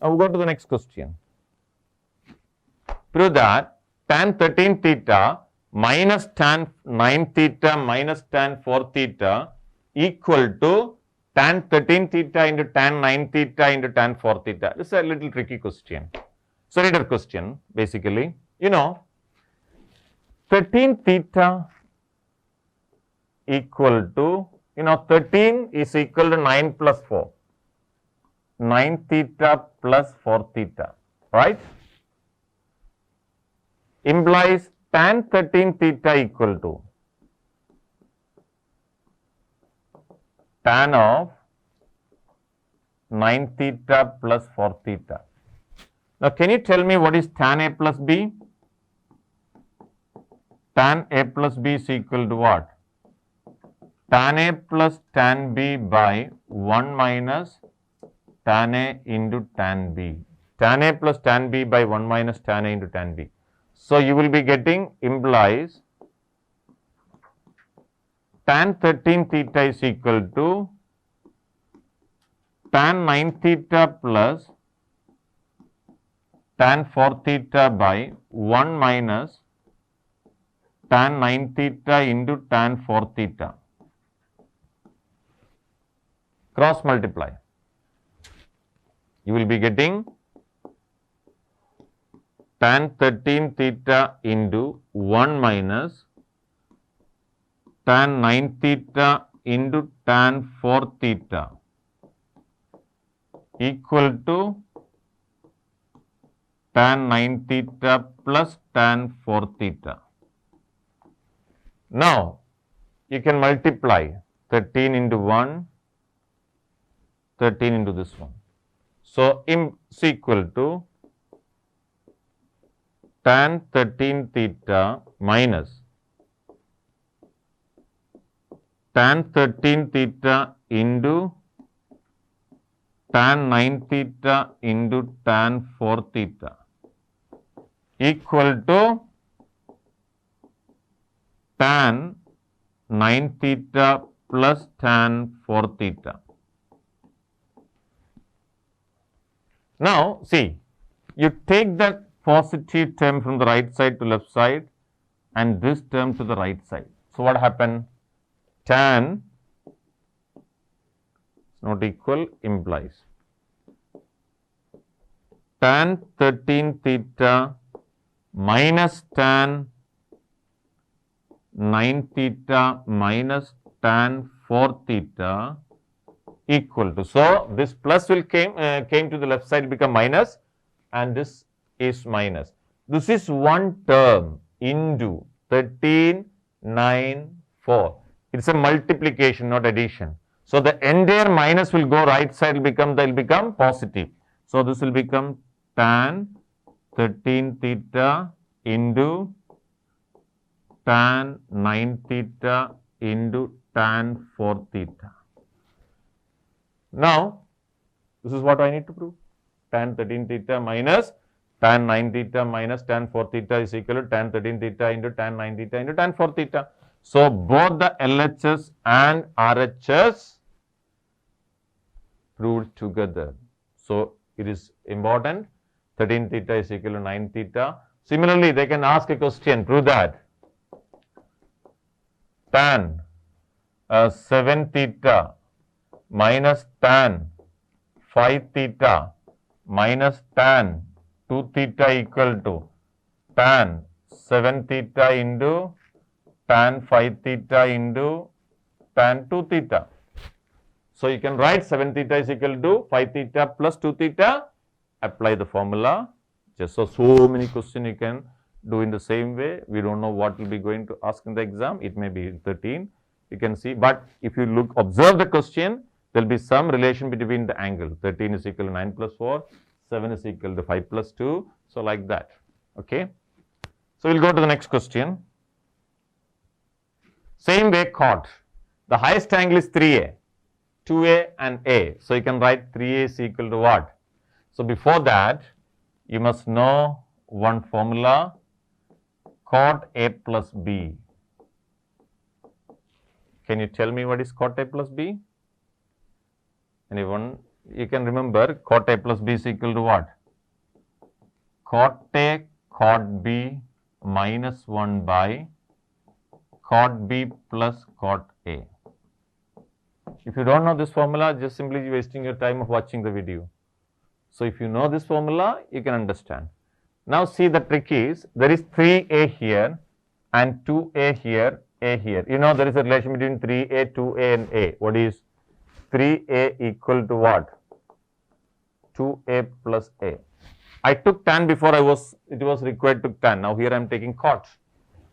Now we go to the next question. Prove that tan 13 theta minus tan 9 theta minus tan 4 theta equal to tan 13 theta into tan 9 theta into tan 4 theta. This is a little tricky question. So, reader question basically, 13 theta equal to, 13 is equal to 9 plus 4. 9 theta plus 4 theta, right? Implies tan 13 theta equal to tan of 9 theta plus 4 theta. Now, can you tell me what is tan A plus B? Tan A plus B is equal to what? Tan A plus tan B by 1 minus tan A into tan B. Tan A plus tan B by 1 minus tan A into tan B. So, you will be getting implies tan 13 theta is equal to tan 9 theta plus tan 4 theta by 1 minus tan 9 theta into tan 4 theta. Cross multiply. You will be getting tan 13 theta into 1 minus tan 9 theta into tan 4 theta equal to tan 9 theta plus tan 4 theta. Now, you can multiply 13 into 1, 13 into this one. So, is equal to tan 13 theta minus tan 13 theta into tan 9 theta into tan 4 theta equal to tan 9 theta plus tan 4 theta. Now, see, you take the positive term from the right side to left side and this term to the right side. So, what happened? Tan not equal implies tan 13 theta minus tan 9 theta minus tan 4 theta equal to. So, this plus will came to the left side become minus and this is minus. This is one term into 13, 9, 4. It is a multiplication, not addition. So, the entire minus will go right side will become positive. So, this will become tan 13 theta into tan 9 theta into tan 4 theta. Now, this is what I need to prove. Tan 13 theta minus tan 9 theta minus tan 4 theta is equal to tan 13 theta into tan 9 theta into tan 4 theta. So, both the LHS and RHS proved together. So, it is important 13 theta is equal to 9 theta. Similarly, they can ask a question, prove that tan 7 theta minus tan 5 theta minus tan 2 theta equal to tan 7 theta into tan 5 theta into tan 2 theta. So, you can write 7 theta is equal to 5 theta plus 2 theta, apply the formula. Just so many questions you can do in the same way. We do not know what will be going to ask in the exam. It may be 13, you can see, but if you observe the question, there will be some relation between the angle. 13 is equal to 9 plus 4, 7 is equal to 5 plus 2. So, like that. Okay. So, we will go to the next question. Same way chord. The highest angle is 3A, 2A and A. So, you can write 3A is equal to what? So, before that, you must know one formula, chord A plus B. Can you tell me what is chord A plus B? Anyone you can remember cot A plus B is equal to what? Cot A cot B minus 1 by cot B plus cot A. If you don't know this formula, just simply wasting your time of watching the video. So, if you know this formula, you can understand. Now, see the trick is, there is 3A here and 2A here, A here. You know there is a relation between 3A, 2A and A. What is 3A equal to what? 2A plus A. I took tan before it was required to tan. Now, here I am taking cot.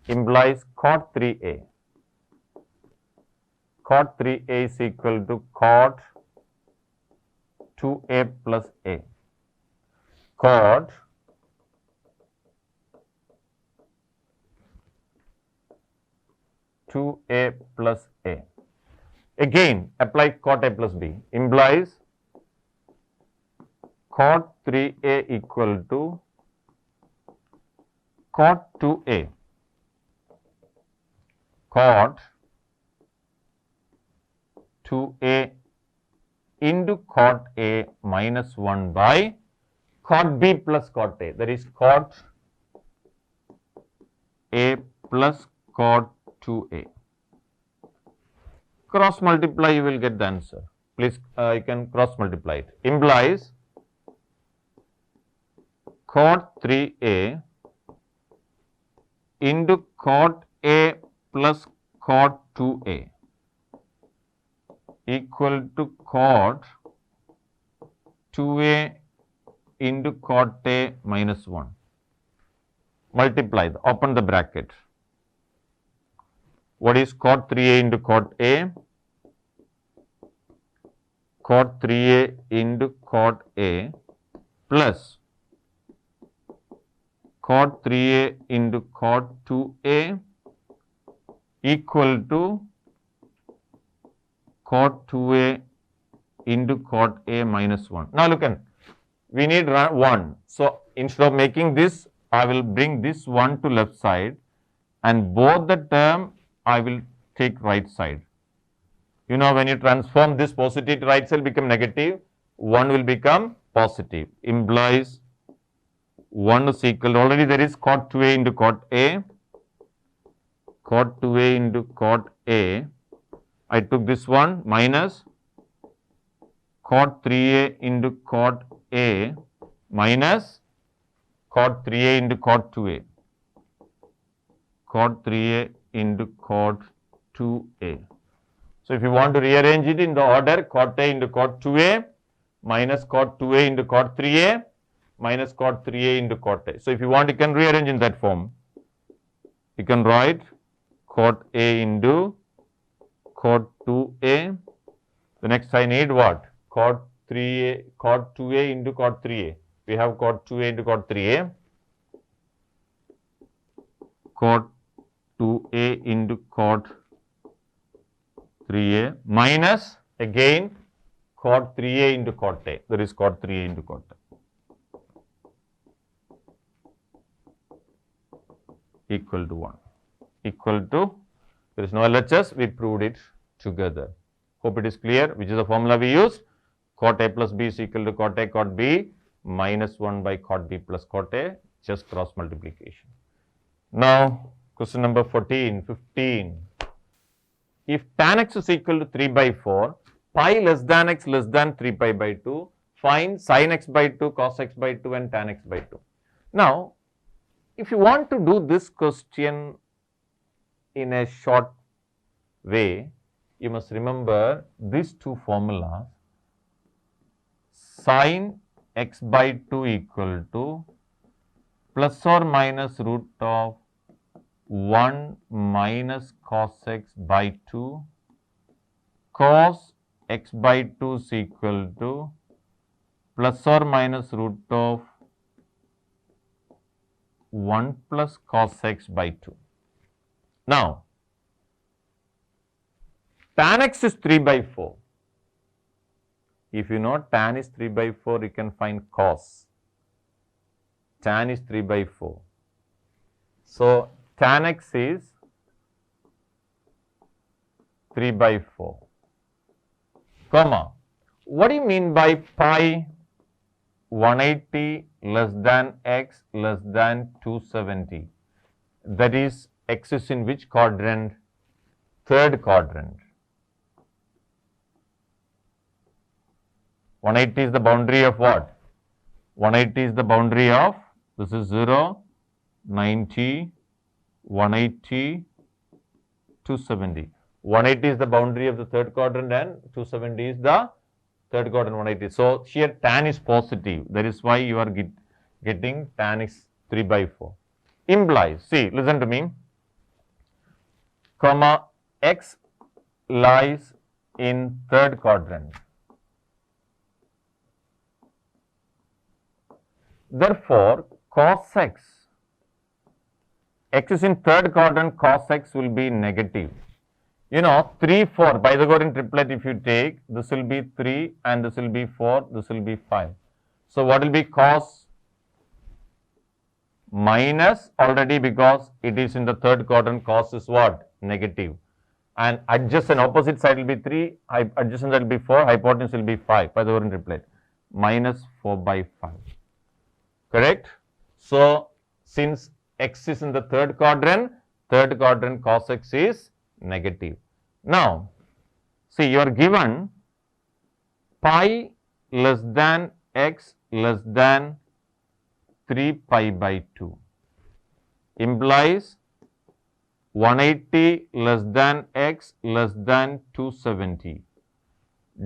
Implies cot 3A. Cot 3A is equal to cot 2A plus A. Cot 2A plus A. Again, apply cot A plus B. Implies cot 3A equal to cot 2A. Cot 2A into cot A minus 1 by cot B plus cot A. That is cot A plus cot 2A. Cross multiply, you will get the answer. Please, you can cross multiply it. Implies cot 3A into cot A plus cot 2A equal to cot 2A into cot A minus 1. Multiply, open the bracket. What is cot 3A into cot A? Cot 3A into cot A plus cot 3A into cot 2A equal to cot 2A into cot A minus 1. Now, look at, we need 1. So, instead of making this, I will bring this 1 to left side and both the term I will take right side. You know, when you transform this positive to right side become negative, 1 will become positive. Implies 1 is equal, already there is cot 2A into cot A, cot 2A into cot A. I took this one minus cot 3A into cot A minus cot 3A into cot 2A. Cot 3A into cot 2A. So, if you want to rearrange it in the order cot A into cot 2A minus cot 2A into cot 3A minus cot 3A into cot A. So, if you want, you can rearrange in that form. You can write cot A into cot 2A. The next I need what? Cot 3A, cot 2A into cot 3A. We have cot 2A into cot 3A. Cot 2A into cot 3A minus again cot 3A into cot A. There is cot 3A into cot A. Equal to 1. Equal to, there is no LHS, we proved it together. Hope it is clear, which is the formula we used. Cot A plus B is equal to cot A cot B minus 1 by cot B plus cot A, just cross multiplication. Now, question number 15. If tan x is equal to 3 by 4, pi less than x less than 3 pi by 2, find sin x by 2, cos x by 2 and tan x by 2. Now, if you want to do this question in a short way, you must remember these two formulas. Sin x by 2 equal to plus or minus root of 1 minus cos x by 2, cos x by 2 is equal to plus or minus root of 1 plus cos x by 2. Now, tan x is 3 by 4. If you know tan is 3 by 4, you can find cos. Tan is 3 by 4. So, tan x is 3 by 4, comma, What do you mean by pi 180 less than x less than 270? That is, x is in which quadrant? Third quadrant. 180 is the boundary of what? 180 is the boundary of, this is 0, 90, 180, 270. 180 is the boundary of the third quadrant and 270 is the third quadrant 180. So, here tan is positive. That is why you are getting tan is 3 by 4. Implies, see, listen to me, comma, x lies in third quadrant. Therefore, cos x is in third quadrant, cos x will be negative. You know, 3, 4, Pythagorean triplet if you take, this will be 3 and this will be 4, this will be 5. So, what will be cos? Minus already, because it is in the third quadrant, cos is what? Negative. And adjacent, opposite side will be 3, adjacent side will be 4, hypotenuse will be 5, Pythagorean triplet, minus 4 by 5. Correct? So, since x is in the third quadrant cos x is negative. Now, see, you are given pi less than x less than 3 pi by 2 implies 180 less than x less than 270.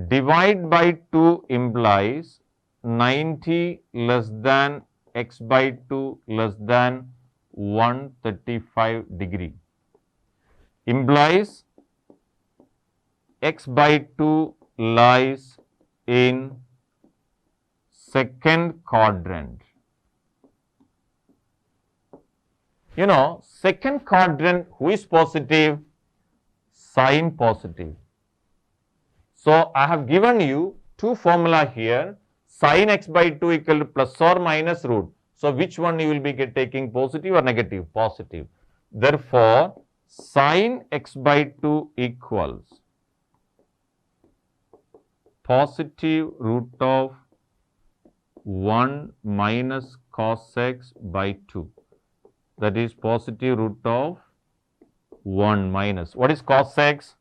Divide by 2 implies 90 less than x by 2 less than 135 degree. Implies x by 2 lies in second quadrant. You know, second quadrant, who is positive? Sine positive. So, I have given you two formula here, sin x by 2 equal to plus or minus root. So, which one you will be taking, positive or negative? Positive. Therefore, sin x by 2 equals positive root of 1 minus cos x by 2. That is positive root of 1 minus. What is cos x?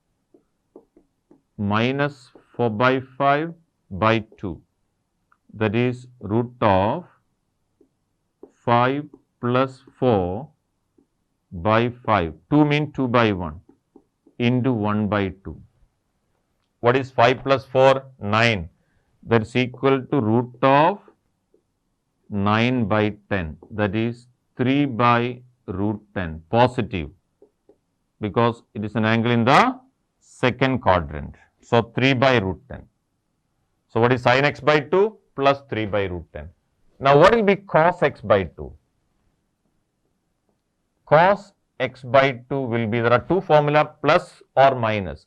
Minus 4 by 5 by 2. That is root of 5 plus 4 by 5. 2 means 2 by 1 into 1 by 2. What is 5 plus 4? 9. That is equal to root of 9 by 10. That is 3 by root 10, positive, because it is an angle in the second quadrant. So, 3 by root 10. So, what is sin x by 2? Plus 3 by root 10. Now, what will be cos x by 2? Cos x by 2 will be, there are two formula, plus or minus.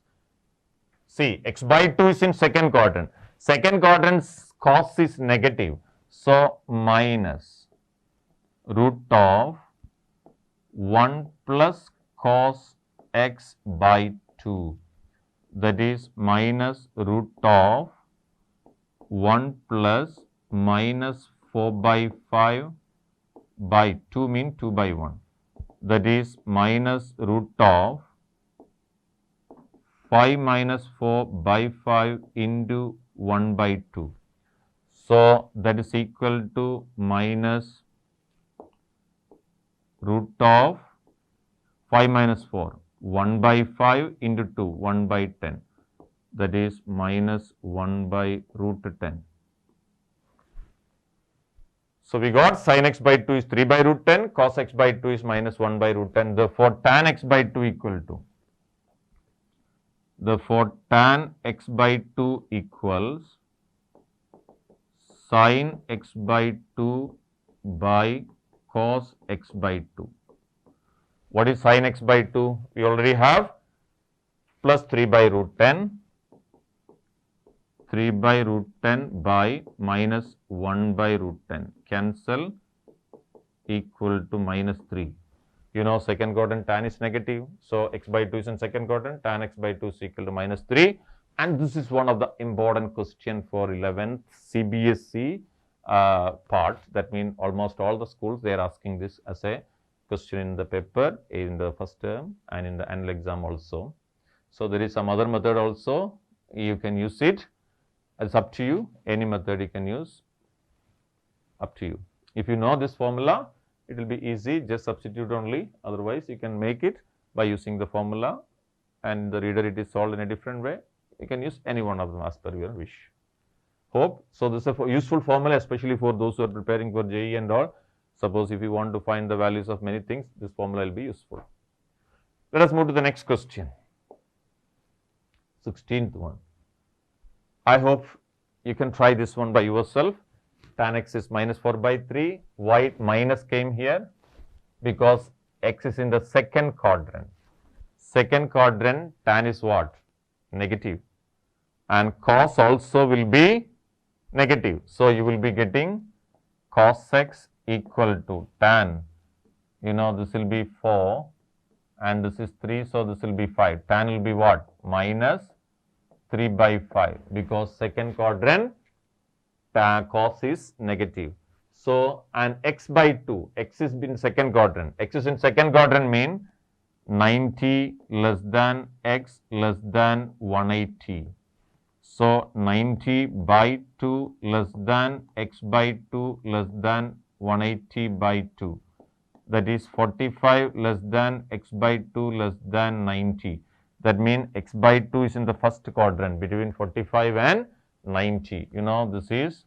See, x by 2 is in second quadrant. Second quadrant cos is negative. So, minus root of 1 plus cos x by 2, that is minus root of 1 plus minus 4 by 5 by 2 means 2 by 1, that is minus root of 5 minus 4 by 5 into 1 by 2. So, that is equal to minus root of 5 minus 4, 1 by 5 into 2, 1 by 10, that is minus 1 by root 10. So, we got sin x by 2 is 3 by root 10, cos x by 2 is minus 1 by root 10. Therefore, tan x by 2 equal to, therefore, tan x by 2 equals sin x by 2 by cos x by 2. What is sin x by 2? We already have plus 3 by root 10, 3 by root 10 by minus 1 by root 10. Cancel, equal to minus 3. You know, second quadrant tan is negative. So, x by 2 is in second quadrant, tan x by 2 is equal to minus 3. And this is one of the important question for 11th CBSE part. That means almost all the schools they are asking this as a question in the paper in the first term and in the annual exam also. So there is some other method also, you can use it. It's up to you. Any method you can use, up to you. If you know this formula, it will be easy, just substitute only. Otherwise, you can make it by using the formula, and the reader it is solved in a different way. You can use any one of them as per your wish. Hope. So, this is a useful formula, especially for those who are preparing for JEE and all. Suppose if you want to find the values of many things, this formula will be useful. Let us move to the next question. 16th one. I hope you can try this one by yourself. Tan x is minus 4 by 3. Why minus came here? Because x is in the second quadrant. Second quadrant, tan is what? Negative. And cos also will be negative. So, you will be getting cos x equal to tan. You know, this will be 4 and this is 3. So, this will be 5. Tan will be what? Minus 3 by 5, because second quadrant cos is negative. So, and x by 2, x is in second quadrant. X is in second quadrant mean 90 less than x less than 180. So, 90 by 2 less than x by 2 less than 180 by 2. That is 45 less than x by 2 less than 90. That means x by 2 is in the first quadrant between 45 and 90. You know, this is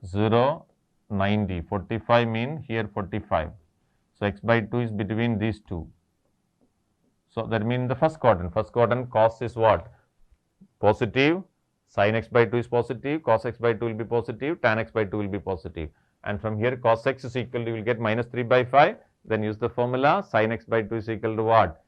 0, 90. 45 mean here 45. So, x by 2 is between these two. So, that means the first quadrant. First quadrant cos is what? Positive. Sin x by 2 is positive. Cos x by 2 will be positive. Tan x by 2 will be positive. And from here cos x is equal to, you will get minus 3 by 5. Then use the formula. Sin x by 2 is equal to what?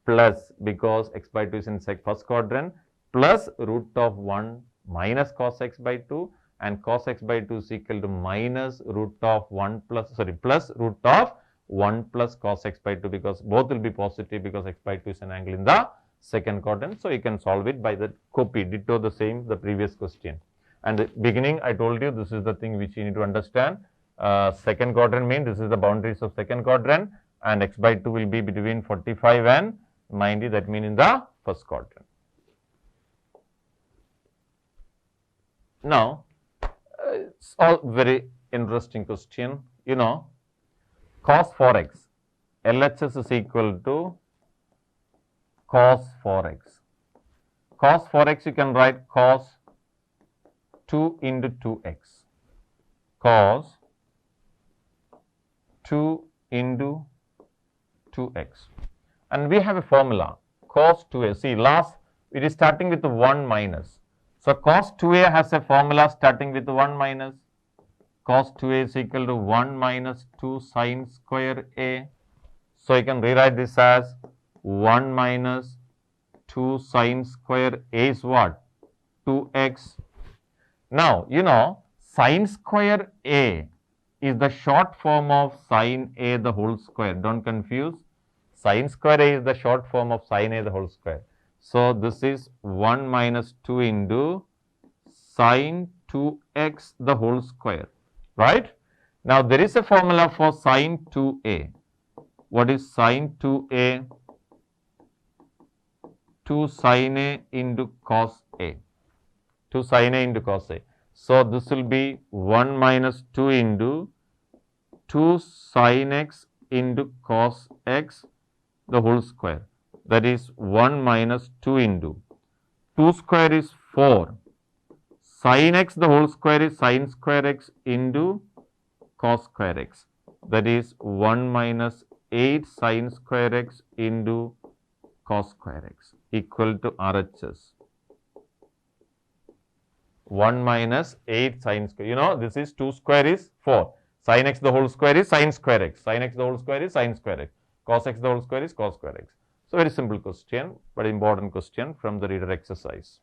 Plus, because x by 2 is in first quadrant, plus root of 1 minus cos x by 2, and cos x by 2 is equal to minus root of 1 plus, plus root of 1 plus cos x by 2, because both will be positive, because x by 2 is an angle in the second quadrant. So, you can solve it by the copy, ditto the same the previous question. And the beginning I told you, this is the thing which you need to understand. Second quadrant means this is the boundaries of second quadrant, and x by 2 will be between 45 and 90, that means in the first quadrant. Now, it's all very interesting question. You know, cos 4x, LHS is equal to cos 4x. Cos 4x you can write cos 2 into 2x. Cos 2 into 2x. And we have a formula, cos 2a. See, last it is starting with 1 minus. So, cos 2a has a formula starting with 1 minus. Cos 2a is equal to 1 minus 2 sin square a. So, you can rewrite this as 1 minus 2 sin square a is what? 2x. Now, you know, sin square a is the short form of sin a the whole square. Don't confuse. Sin square a is the short form of sin a the whole square. So, this is 1 minus 2 into sin 2x the whole square, right? Now, there is a formula for sin 2a. What is sin 2a? 2 sin a into cos a. 2 sin a into cos a. So, this will be 1 minus 2 into 2 sin x into cos x the whole square, that is 1 minus 2 into 2 square is 4, sin x the whole square is sin square x into cos square x, that is 1 minus 8 sin square x into cos square x equal to RHS. 1 minus 8 sin square, you know, this is 2 square is 4, sin x the whole square is sin square x, sin x the whole square is sin square x, cos x the whole square is cos square x. So, very simple question, but important question from the reader exercise.